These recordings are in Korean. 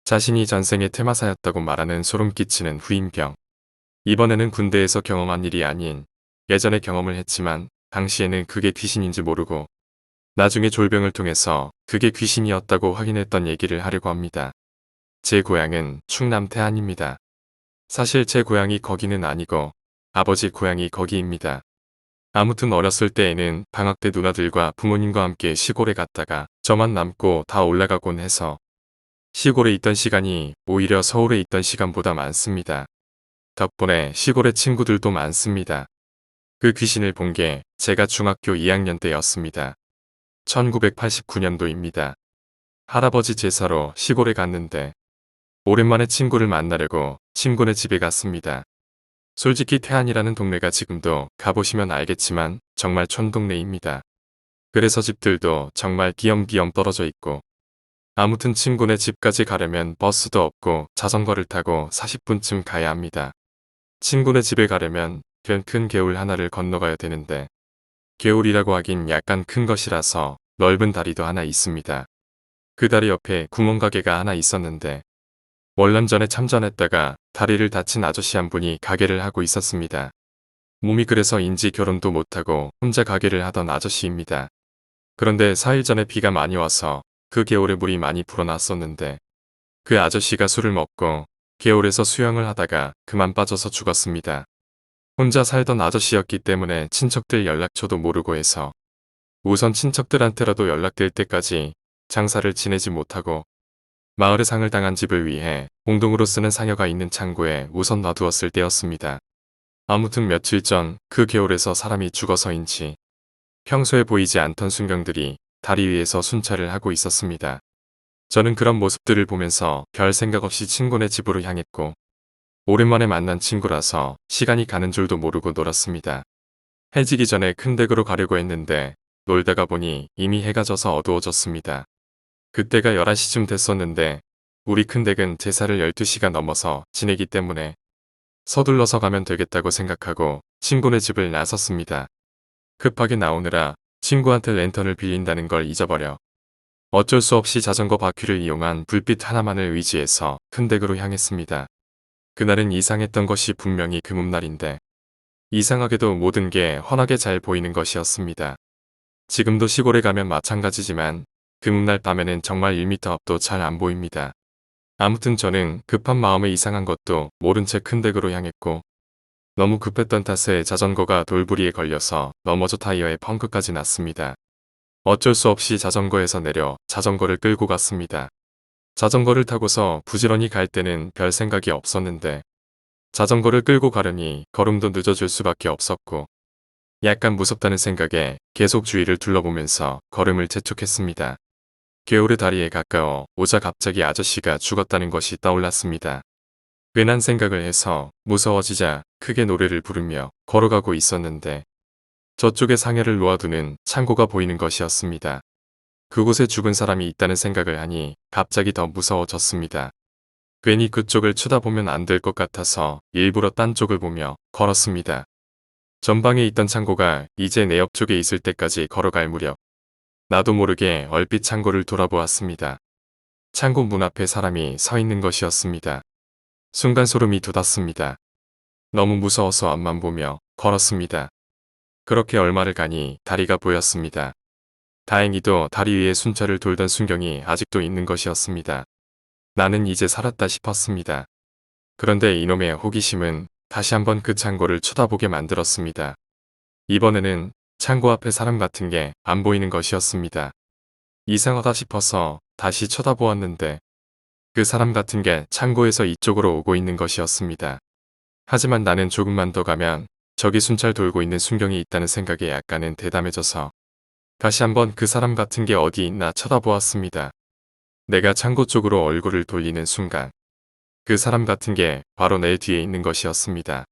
자신이 전생의 퇴마사였다고 말하는 소름 끼치는 후임병. 이번에는 군대에서 경험한 일이 아닌 예전에 경험을 했지만 당시에는 그게 귀신인지 모르고 나중에 졸병을 통해서 그게 귀신이었다고 확인했던 얘기를 하려고 합니다. 제 고향은 충남 태안입니다. 사실 제 고향이 거기는 아니고 아버지 고향이 거기입니다. 아무튼 어렸을 때에는 방학 때 누나들과 부모님과 함께 시골에 갔다가 저만 남고 다 올라가곤 해서 시골에 있던 시간이 오히려 서울에 있던 시간보다 많습니다. 덕분에 시골에 친구들도 많습니다. 그 귀신을 본 게 제가 중학교 2학년 때였습니다. 1989년도입니다. 할아버지 제사로 시골에 갔는데 오랜만에 친구를 만나려고 친구네 집에 갔습니다. 솔직히 태안이라는 동네가 지금도 가보시면 알겠지만 정말 촌동네입니다. 그래서 집들도 정말 귀염귀염 떨어져 있고 아무튼 친구네 집까지 가려면 버스도 없고 자전거를 타고 40분쯤 가야 합니다. 친구네 집에 가려면 큰 개울 하나를 건너가야 되는데 개울이라고 하긴 약간 큰 것이라서 넓은 다리도 하나 있습니다. 그 다리 옆에 구멍가게가 하나 있었는데 월남전에 참전했다가 다리를 다친 아저씨 한 분이 가게를 하고 있었습니다. 몸이 그래서인지 결혼도 못하고 혼자 가게를 하던 아저씨입니다. 그런데 4일 전에 비가 많이 와서 그 개울에 물이 많이 불어났었는데 그 아저씨가 술을 먹고 개울에서 수영을 하다가 그만 빠져서 죽었습니다. 혼자 살던 아저씨였기 때문에 친척들 연락처도 모르고 해서 우선 친척들한테라도 연락될 때까지 장사를 지내지 못하고 마을에 상을 당한 집을 위해 공동으로 쓰는 상여가 있는 창고에 우선 놔두었을 때였습니다. 아무튼 며칠 전 그 개울에서 사람이 죽어서인지 평소에 보이지 않던 순경들이 다리 위에서 순찰을 하고 있었습니다. 저는 그런 모습들을 보면서 별 생각 없이 친구네 집으로 향했고 오랜만에 만난 친구라서 시간이 가는 줄도 모르고 놀았습니다. 해지기 전에 큰 댁으로 가려고 했는데 놀다가 보니 이미 해가 져서 어두워졌습니다. 그때가 11시쯤 됐었는데 우리 큰 댁은 제사를 12시가 넘어서 지내기 때문에 서둘러서 가면 되겠다고 생각하고 친구네 집을 나섰습니다. 급하게 나오느라 친구한테 랜턴을 빌린다는 걸 잊어버려 어쩔 수 없이 자전거 바퀴를 이용한 불빛 하나만을 의지해서 큰 댁으로 향했습니다. 그날은 이상했던 것이 분명히 금음날인데 이상하게도 모든 게 훤하게 잘 보이는 것이었습니다. 지금도 시골에 가면 마찬가지지만 금음날 밤에는 정말 1m 앞도 잘 안 보입니다. 아무튼 저는 급한 마음에 이상한 것도 모른 채 큰 댁으로 향했고 너무 급했던 탓에 자전거가 돌부리에 걸려서 넘어져 타이어에 펑크까지 났습니다. 어쩔 수 없이 자전거에서 내려 자전거를 끌고 갔습니다. 자전거를 타고서 부지런히 갈 때는 별 생각이 없었는데 자전거를 끌고 가려니 걸음도 늦어질 수밖에 없었고 약간 무섭다는 생각에 계속 주위를 둘러보면서 걸음을 재촉했습니다. 개울의 다리에 가까워 오자 갑자기 아저씨가 죽었다는 것이 떠올랐습니다. 괜한 생각을 해서 무서워지자 크게 노래를 부르며 걸어가고 있었는데 저쪽에 상해를 놓아두는 창고가 보이는 것이었습니다. 그곳에 죽은 사람이 있다는 생각을 하니 갑자기 더 무서워졌습니다. 괜히 그쪽을 쳐다보면 안 될 것 같아서 일부러 딴 쪽을 보며 걸었습니다. 전방에 있던 창고가 이제 내 옆쪽에 있을 때까지 걸어갈 무렵 나도 모르게 얼핏 창고를 돌아보았습니다. 창고 문 앞에 사람이 서 있는 것이었습니다. 순간 소름이 돋았습니다. 너무 무서워서 앞만 보며 걸었습니다. 그렇게 얼마를 가니 다리가 보였습니다. 다행히도 다리 위에 순찰을 돌던 순경이 아직도 있는 것이었습니다. 나는 이제 살았다 싶었습니다. 그런데 이놈의 호기심은 다시 한번 그 창고를 쳐다보게 만들었습니다. 이번에는 창고 앞에 사람 같은 게 안 보이는 것이었습니다. 이상하다 싶어서 다시 쳐다보았는데 그 사람 같은 게 창고에서 이쪽으로 오고 있는 것이었습니다. 하지만 나는 조금만 더 가면 저기 순찰 돌고 있는 순경이 있다는 생각에 약간은 대담해져서 다시 한번 그 사람 같은 게 어디 있나 쳐다보았습니다. 내가 창고 쪽으로 얼굴을 돌리는 순간 그 사람 같은 게 바로 내 뒤에 있는 것이었습니다.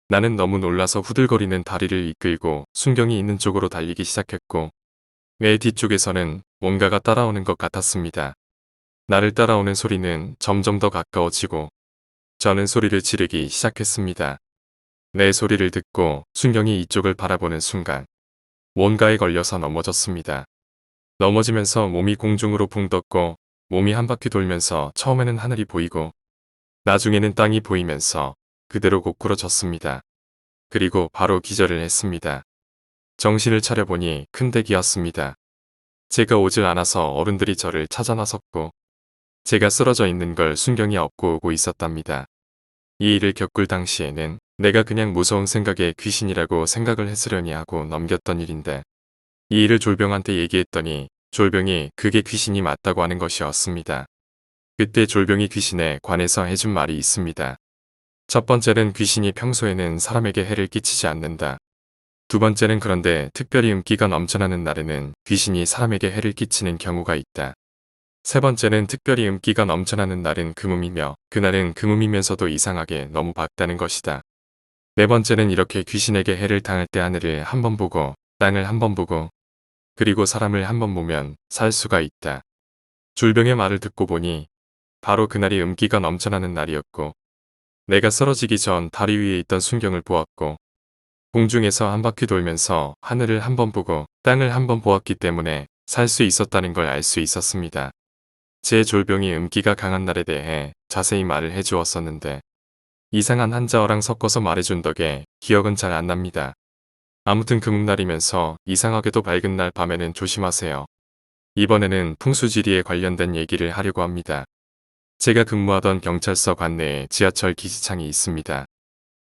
나는 너무 놀라서 후들거리는 다리를 이끌고 순경이 있는 쪽으로 달리기 시작했고 내 뒤쪽에서는 뭔가가 따라오는 것 같았습니다. 나를 따라오는 소리는 점점 더 가까워지고 저는 소리를 지르기 시작했습니다. 내 소리를 듣고 순경이 이쪽을 바라보는 순간 뭔가에 걸려서 넘어졌습니다. 넘어지면서 몸이 공중으로 붕 떴고 몸이 한 바퀴 돌면서 처음에는 하늘이 보이고 나중에는 땅이 보이면서 그대로 고꾸러졌습니다. 그리고 바로 기절을 했습니다. 정신을 차려보니 큰 댁이었습니다. 제가 오질 않아서 어른들이 저를 찾아 나섰고 제가 쓰러져 있는 걸 순경이 업고 오고 있었답니다. 이 일을 겪을 당시에는 내가 그냥 무서운 생각에 귀신이라고 생각을 했으려니 하고 넘겼던 일인데 이 일을 졸병한테 얘기했더니 졸병이 그게 귀신이 맞다고 하는 것이었습니다. 그때 졸병이 귀신에 관해서 해준 말이 있습니다. 첫 번째는 귀신이 평소에는 사람에게 해를 끼치지 않는다. 두 번째는 그런데 특별히 음기가 넘쳐나는 날에는 귀신이 사람에게 해를 끼치는 경우가 있다. 세 번째는 특별히 음기가 넘쳐나는 날은 금음이며 그날은 금음이면서도 이상하게 너무 밝다는 것이다. 네 번째는 이렇게 귀신에게 해를 당할 때 하늘을 한 번 보고 땅을 한 번 보고 그리고 사람을 한 번 보면 살 수가 있다. 졸병의 말을 듣고 보니 바로 그날이 음기가 넘쳐나는 날이었고 내가 쓰러지기 전 다리 위에 있던 순경을 보았고 공중에서 한 바퀴 돌면서 하늘을 한 번 보고 땅을 한 번 보았기 때문에 살 수 있었다는 걸 알 수 있었습니다. 제 졸병이 음기가 강한 날에 대해 자세히 말을 해주었었는데 이상한 한자어랑 섞어서 말해준 덕에 기억은 잘 안 납니다. 아무튼 금음날이면서 이상하게도 밝은 날 밤에는 조심하세요. 이번에는 풍수지리에 관련된 얘기를 하려고 합니다. 제가 근무하던 경찰서 관내에 지하철 기지창이 있습니다.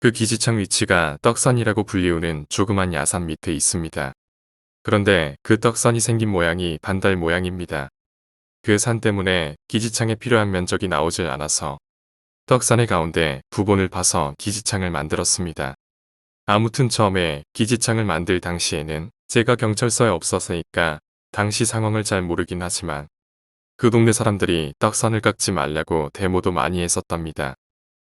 그 기지창 위치가 떡산이라고 불리우는 조그만 야산 밑에 있습니다. 그런데 그 떡산이 생긴 모양이 반달 모양입니다. 그 산 때문에 기지창에 필요한 면적이 나오질 않아서 떡산의 가운데 부본을 파서 기지창을 만들었습니다. 아무튼 처음에 기지창을 만들 당시에는 제가 경찰서에 없었으니까 당시 상황을 잘 모르긴 하지만 그 동네 사람들이 떡산을 깎지 말라고 데모도 많이 했었답니다.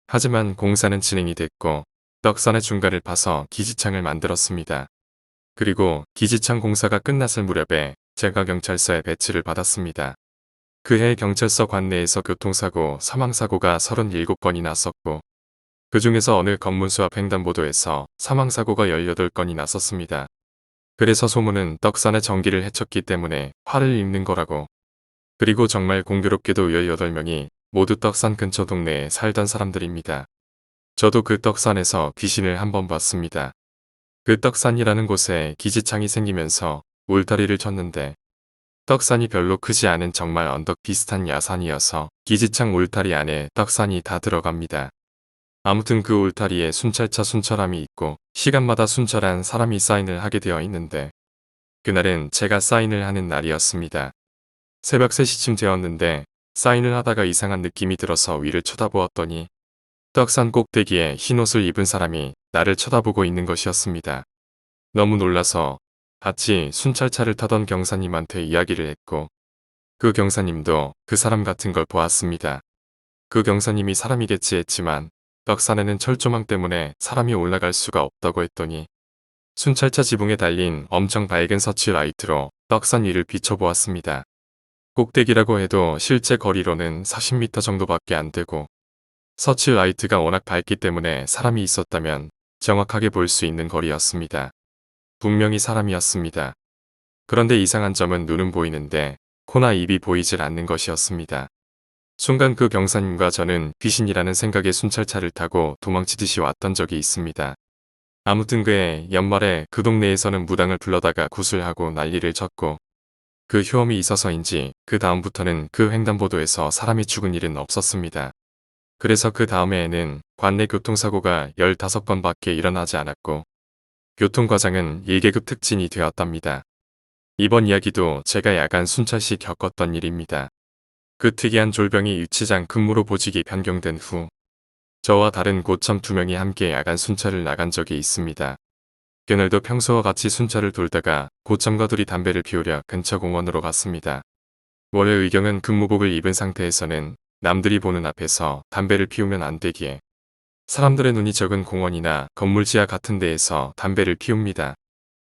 하지만 공사는 진행이 됐고 떡산의 중간을 파서 기지창을 만들었습니다. 그리고 기지창 공사가 끝났을 무렵에 제가 경찰서에 배치를 받았습니다. 그해 경찰서 관내에서 교통사고, 사망사고가 37건이 났었고 그 중에서 어느 검문소 앞 횡단보도에서 사망사고가 18건이 났었습니다. 그래서 소문은 떡산의 전기를 해쳤기 때문에 화를 입는 거라고. 그리고 정말 공교롭게도 18명이 모두 떡산 근처 동네에 살던 사람들입니다. 저도 그 떡산에서 귀신을 한번 봤습니다. 그 떡산이라는 곳에 기지창이 생기면서 울타리를 쳤는데 떡산이 별로 크지 않은 정말 언덕 비슷한 야산이어서 기지창 울타리 안에 떡산이 다 들어갑니다. 아무튼 그 울타리에 순찰차 순찰함이 있고 시간마다 순찰한 사람이 사인을 하게 되어 있는데 그날은 제가 사인을 하는 날이었습니다. 새벽 3시쯤 되었는데 사인을 하다가 이상한 느낌이 들어서 위를 쳐다보았더니 떡산 꼭대기에 흰옷을 입은 사람이 나를 쳐다보고 있는 것이었습니다. 너무 놀라서 같이 순찰차를 타던 경사님한테 이야기를 했고 그 경사님도 그 사람 같은 걸 보았습니다. 그 경사님이 사람이겠지 했지만 떡산에는 철조망 때문에 사람이 올라갈 수가 없다고 했더니 순찰차 지붕에 달린 엄청 밝은 서치 라이트로 떡산 위를 비춰보았습니다. 꼭대기라고 해도 실제 거리로는 40m 정도밖에 안 되고 서치 라이트가 워낙 밝기 때문에 사람이 있었다면 정확하게 볼 수 있는 거리였습니다. 분명히 사람이었습니다. 그런데 이상한 점은 눈은 보이는데 코나 입이 보이질 않는 것이었습니다. 순간 그 경사님과 저는 귀신이라는 생각에 순찰차를 타고 도망치듯이 왔던 적이 있습니다. 아무튼 그해 연말에 그 동네에서는 무당을 불러다가 구슬하고 난리를 쳤고 그 효험이 있어서인지 그 다음부터는 그 횡단보도에서 사람이 죽은 일은 없었습니다. 그래서 그 다음해에는 관내 교통사고가 15건밖에 일어나지 않았고 교통과장은 1계급 특진이 되었답니다. 이번 이야기도 제가 야간 순찰 시 겪었던 일입니다. 그 특이한 졸병이 유치장 근무로 보직이 변경된 후 저와 다른 고참 2명이 함께 야간 순찰을 나간 적이 있습니다. 그날도 평소와 같이 순찰을 돌다가 고참과 둘이 담배를 피우려 근처 공원으로 갔습니다. 원래 의경은 근무복을 입은 상태에서는 남들이 보는 앞에서 담배를 피우면 안 되기에 사람들의 눈이 적은 공원이나 건물 지하 같은 데에서 담배를 피웁니다.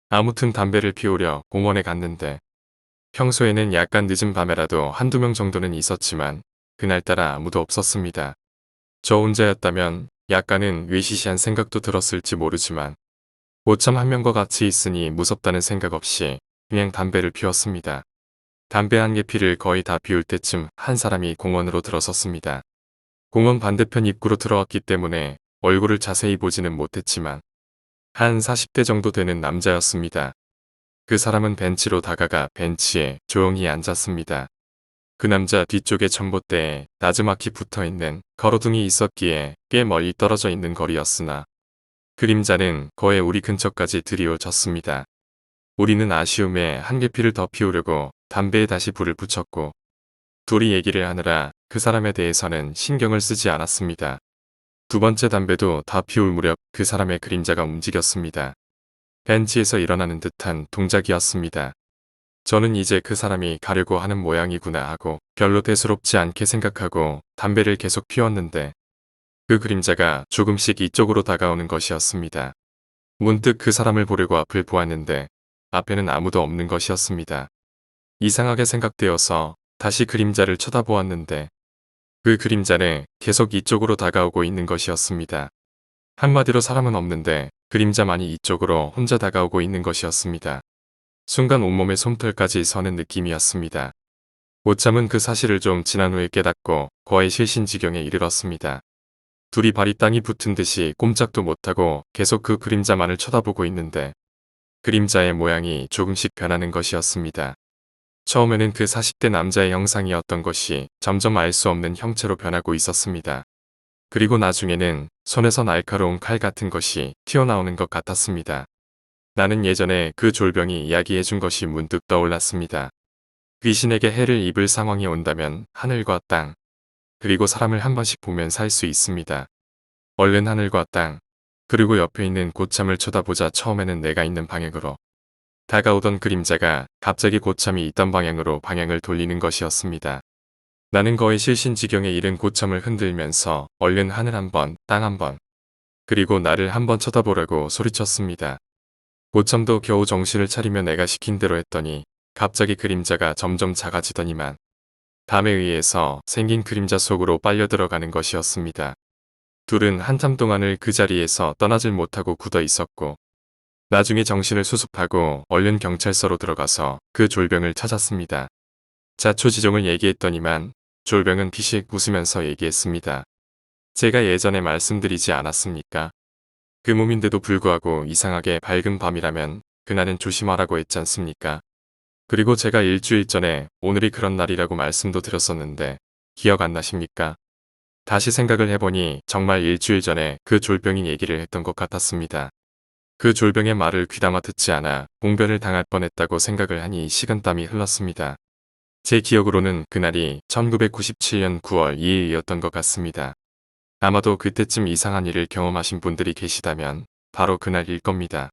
아무튼 담배를 피우려 공원에 갔는데 평소에는 약간 늦은 밤에라도 한두 명 정도는 있었지만 그날따라 아무도 없었습니다. 저 혼자였다면 약간은 외시시한 생각도 들었을지 모르지만 고참 한 명과 같이 있으니 무섭다는 생각 없이 그냥 담배를 피웠습니다. 담배 한 개피를 거의 다 피울 때쯤 한 사람이 공원으로 들어섰습니다. 공원 반대편 입구로 들어왔기 때문에 얼굴을 자세히 보지는 못했지만 한 40대 정도 되는 남자였습니다. 그 사람은 벤치로 다가가 벤치에 조용히 앉았습니다. 그 남자 뒤쪽에 전봇대에 나지막히 붙어있는 가로등이 있었기에 꽤 멀리 떨어져 있는 거리였으나 그림자는 거의 우리 근처까지 드리워졌습니다. 우리는 아쉬움에 한 개피를 더 피우려고 담배에 다시 불을 붙였고 둘이 얘기를 하느라 그 사람에 대해서는 신경을 쓰지 않았습니다. 두 번째 담배도 다 피울 무렵 그 사람의 그림자가 움직였습니다. 벤치에서 일어나는 듯한 동작이었습니다. 저는 이제 그 사람이 가려고 하는 모양이구나 하고 별로 대수롭지 않게 생각하고 담배를 계속 피웠는데 그 그림자가 조금씩 이쪽으로 다가오는 것이었습니다. 문득 그 사람을 보려고 앞을 보았는데 앞에는 아무도 없는 것이었습니다. 이상하게 생각되어서 다시 그림자를 쳐다보았는데 그 그림자는 계속 이쪽으로 다가오고 있는 것이었습니다. 한마디로 사람은 없는데 그림자만이 이쪽으로 혼자 다가오고 있는 것이었습니다. 순간 온몸에 솜털까지 서는 느낌이었습니다. 오참은 그 사실을 좀 지난 후에 깨닫고 거의 실신지경에 이르렀습니다. 둘이 발이 땅이 붙은 듯이 꼼짝도 못하고 계속 그 그림자만을 쳐다보고 있는데 그림자의 모양이 조금씩 변하는 것이었습니다. 처음에는 그 40대 남자의 형상이었던 것이 점점 알 수 없는 형체로 변하고 있었습니다. 그리고 나중에는 손에서 날카로운 칼 같은 것이 튀어나오는 것 같았습니다. 나는 예전에 그 졸병이 이야기해준 것이 문득 떠올랐습니다. 귀신에게 해를 입을 상황이 온다면 하늘과 땅, 그리고 사람을 한 번씩 보면 살 수 있습니다. 얼른 하늘과 땅, 그리고 옆에 있는 고참을 쳐다보자. 처음에는 내가 있는 방향으로 다가오던 그림자가 갑자기 고참이 있던 방향으로 방향을 돌리는 것이었습니다. 나는 거의 실신지경에 이른 고참을 흔들면서 얼른 하늘 한 번, 땅 한 번, 그리고 나를 한 번 쳐다보라고 소리쳤습니다. 고참도 겨우 정신을 차리며 내가 시킨 대로 했더니 갑자기 그림자가 점점 작아지더니만 담에 의해서 생긴 그림자 속으로 빨려 들어가는 것이었습니다. 둘은 한참 동안을 그 자리에서 떠나질 못하고 굳어 있었고 나중에 정신을 수습하고 얼른 경찰서로 들어가서 그 졸병을 찾았습니다. 자초지종을 얘기했더니만 졸병은 피식 웃으면서 얘기했습니다. 제가 예전에 말씀드리지 않았습니까? 그 몸인데도 불구하고 이상하게 밝은 밤이라면 그날은 조심하라고 했지 않습니까? 그리고 제가 일주일 전에 오늘이 그런 날이라고 말씀도 드렸었는데 기억 안 나십니까? 다시 생각을 해보니 정말 일주일 전에 그 졸병이 얘기를 했던 것 같았습니다. 그 졸병의 말을 귀담아 듣지 않아 봉변을 당할 뻔했다고 생각을 하니 식은땀이 흘렀습니다. 제 기억으로는 그날이 1997년 9월 2일이었던 것 같습니다. 아마도 그때쯤 이상한 일을 경험하신 분들이 계시다면 바로 그날일 겁니다.